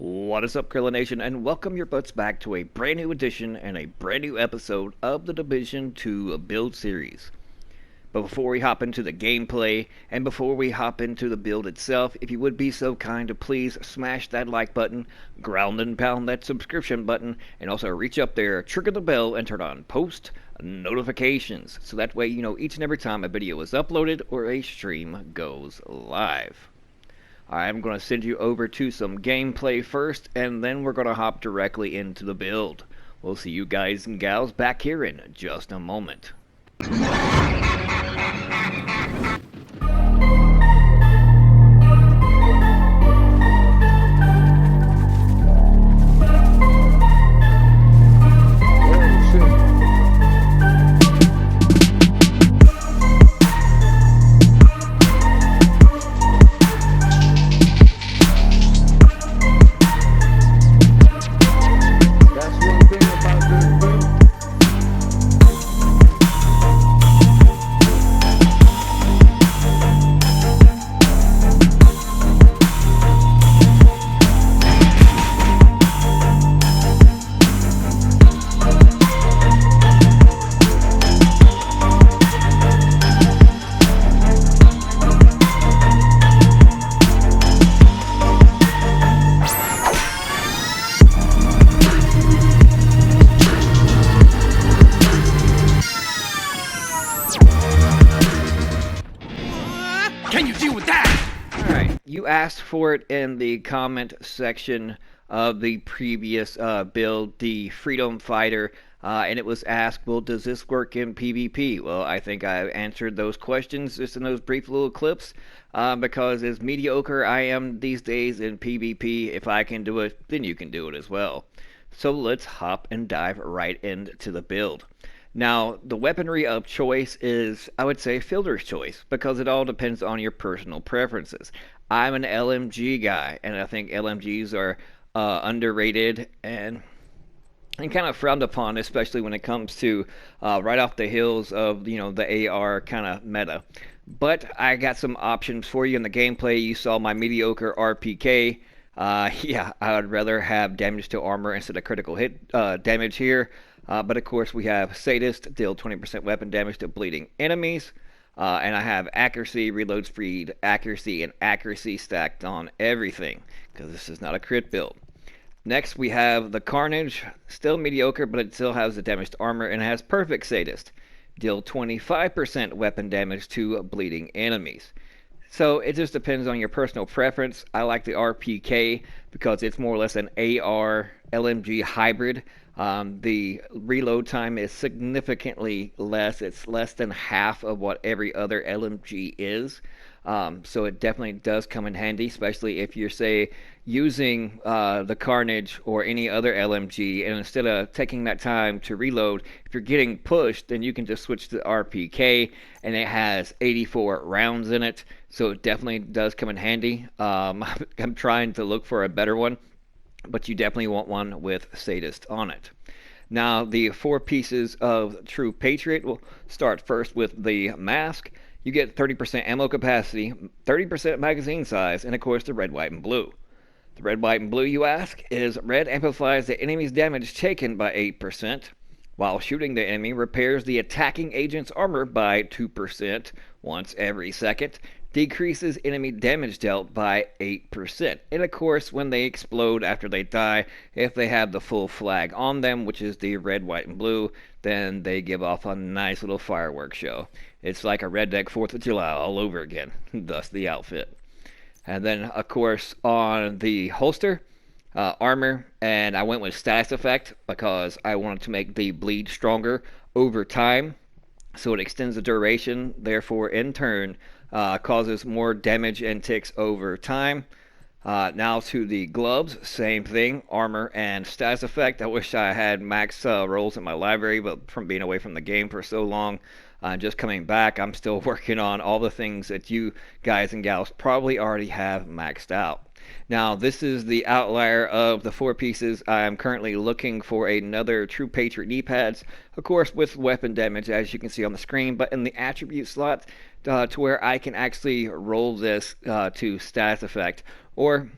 What is up, Krilla Nation, and welcome your butts back to a brand new edition and a brand new episode of the Division 2 build series. But before we hop into the gameplay, and before we hop into the build itself, if you would be so kind to please smash that like button, ground and pound that subscription button, and also reach up there, trigger the bell, and turn on post notifications, so that way you know each and every time a video is uploaded or a stream goes live. I'm going to send you over to some gameplay first, and then we're going to hop directly into the build. We'll see you guys and gals back here in just a moment. Can you deal with that? Alright, you asked for it in the comment section of the previous build, the Freedom Fighter, and it was asked, well, does this work in PvP? Well, I think I answered those questions just in those brief little clips, because as mediocre I am these days in PvP, if I can do it, then you can do it as well. So let's hop and dive right into the build. Now, the weaponry of choice is, I would say, fielder's choice, because it all depends on your personal preferences. I'm an LMG guy, and I think LMGs are underrated and kind of frowned upon, especially when it comes to right off the heels of, the AR kind of meta. But I got some options for you in the gameplay. You saw my mediocre RPK. Yeah, I would rather have damage to armor instead of critical hit damage here. But of course we have Sadist, deal 20% weapon damage to bleeding enemies. And I have accuracy, reload speed, accuracy, and accuracy stacked on everything, because this is not a crit build. Next we have the Carnage, still mediocre, but it still has the damaged armor and has perfect Sadist. Deal 25% weapon damage to bleeding enemies. So it just depends on your personal preference. I like the RPK because it's more or less an AR LMG hybrid. The reload time is significantly less. It's less than half of what every other LMG is. So it definitely does come in handy, especially if you're, say, using the Carnage or any other LMG, and instead of taking that time to reload, if you're getting pushed, then you can just switch to RPK, and it has 84 rounds in it, so it definitely does come in handy. I'm trying to look for a better one, but you definitely want one with Sadist on it. Now, the 4 pieces of True Patriot, we'll start first with the mask. You get 30% ammo capacity, 30% magazine size, and of course the red, white, and blue. The red, white, and blue, you ask, is red amplifies the enemy's damage taken by 8%, while shooting the enemy repairs the attacking agent's armor by 2% once every second, decreases enemy damage dealt by 8%. And of course, when they explode after they die, if they have the full flag on them, which is the red, white, and blue, then they give off a nice little fireworks show. It's like a Red Deck 4th of July all over again, thus the outfit. And then, of course, on the holster, armor, and I went with status effect because I wanted to make the bleed stronger over time, so it extends the duration, therefore in turn causes more damage and ticks over time. Now to the gloves, same thing, armor and status effect. I wish I had max rolls in my library, but from being away from the game for so long, just coming back, I'm still working on all the things that you guys and gals probably already have maxed out. Now, this is the outlier of the four pieces. I'm currently looking for another True Patriot knee-pads, of course, with weapon damage, as you can see on the screen, but in the attribute slot to where I can actually roll this to status effect. Or,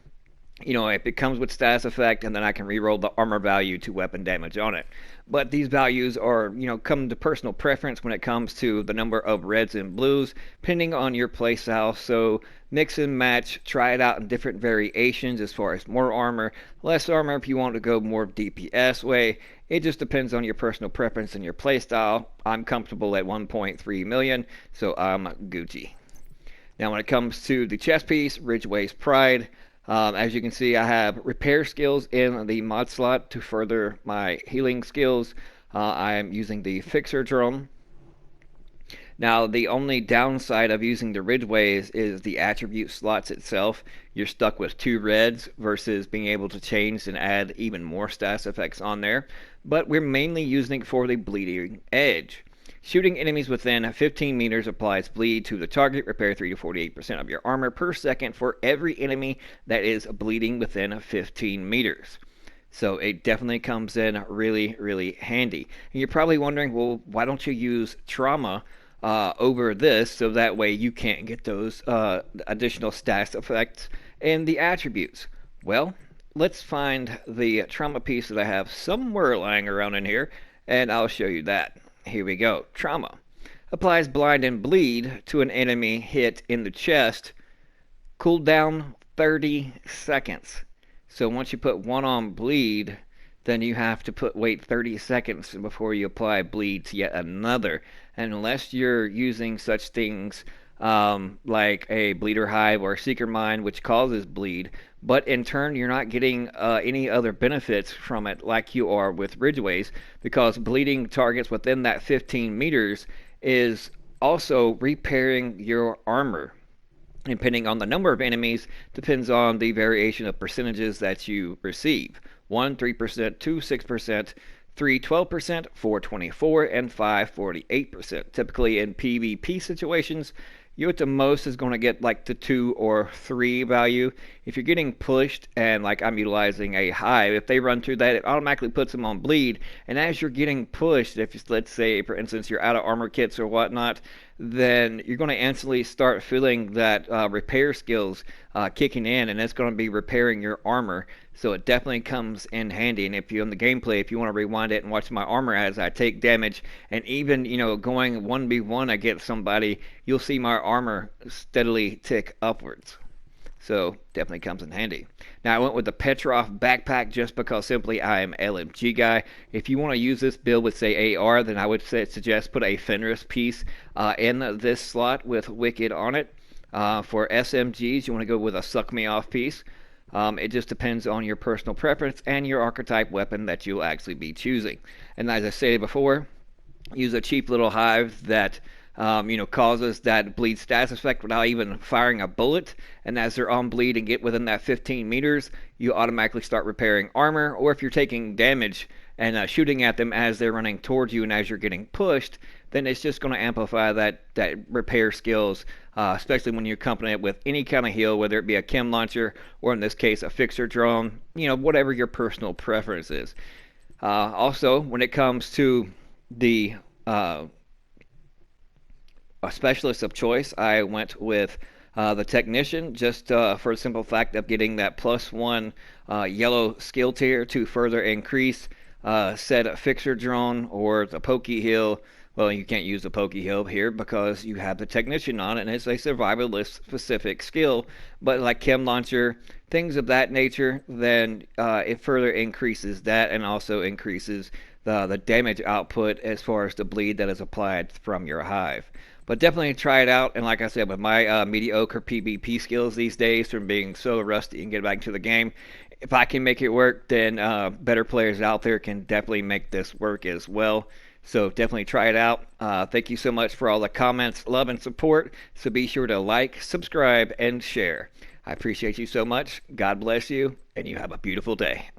if it comes with status effect, and then I can reroll the armor value to weapon damage on it. But these values are, come to personal preference when it comes to the number of reds and blues, depending on your playstyle. So mix and match, try it out in different variations as far as more armor, less armor if you want to go more DPS way. It just depends on your personal preference and your playstyle. I'm comfortable at 1.3 million, so I'm Gucci. Now when it comes to the chest piece, Ridgeway's Pride, as you can see, I have repair skills in the mod slot to further my healing skills. I am using the fixer drum. Now, the only downside of using the Ridgeways is the attribute slots itself. You're stuck with 2 reds versus being able to change and add even more status effects on there. But we're mainly using it for the bleeding edge. Shooting enemies within 15 meters applies bleed to the target. Repair 3 to 48% of your armor per second for every enemy that is bleeding within 15 meters. So it definitely comes in really, really handy. And you're probably wondering, well, why don't you use trauma over this so that way you can't get those additional status effects and the attributes? Well, let's find the trauma piece that I have somewhere lying around in here, and I'll show you that. Here we go. Trauma. Applies blind and bleed to an enemy hit in the chest. Cooldown 30 seconds. So once you put one on bleed, then you have to wait 30 seconds before you apply bleed to yet another. And unless you're using such things like a bleeder hive or a seeker mine, which causes bleed, but in turn you're not getting any other benefits from it like you are with Ridgeways, because bleeding targets within that 15 meters is also repairing your armor. Depending on the number of enemies, depends on the variation of percentages that you receive. 1, 3%, 2, 6%, 3, 12%, 4, 24, and 5, 48%. Typically in PvP situations, you at the most is going to get like the 2 or 3 value. If you're getting pushed, and like I'm utilizing a hive, if they run through that, it automatically puts them on bleed. And as you're getting pushed, if let's say, for instance, you're out of armor kits or whatnot, then you're going to instantly start feeling that repair skills kicking in, and it's going to be repairing your armor. So it definitely comes in handy. And if you're in the gameplay, if you want to rewind it and watch my armor as I take damage, and even going 1v1 against somebody, you'll see my armor steadily tick upwards. So definitely comes in handy. Now I went with the Petrov backpack just because simply I am LMG guy. If you want to use this build with say AR, then I would suggest put a Fenris piece in this slot with Wicked on it. For SMGs, you want to go with a Suck Me Off piece. It just depends on your personal preference and your archetype weapon that you'll actually be choosing. And as I stated before, use a cheap little hive that causes that bleed status effect without even firing a bullet. And as they're on bleed and get within that 15 meters, you automatically start repairing armor. Or if you're taking damage and shooting at them as they're running towards you and as you're getting pushed, then it's just going to amplify that repair skills, especially when you accompany it with any kind of heal, whether it be a chem launcher or in this case a fixer drone, whatever your personal preference is. Also, when it comes to the a specialist of choice, I went with the technician, just for the simple fact of getting that +1 yellow skill tier to further increase said fixer drone or the pokey heal. Well, you can't use the pokey heal here because you have the technician on it, and it's a survivalist specific skill. But like chem launcher, things of that nature, then it further increases that and also increases the damage output as far as the bleed that is applied from your hive. But definitely try it out. And like I said, with my mediocre PvP skills these days from being so rusty and get back into the game, if I can make it work, then better players out there can definitely make this work as well. So definitely try it out. Thank you so much for all the comments, love, and support. So be sure to like, subscribe, and share. I appreciate you so much. God bless you, and you have a beautiful day.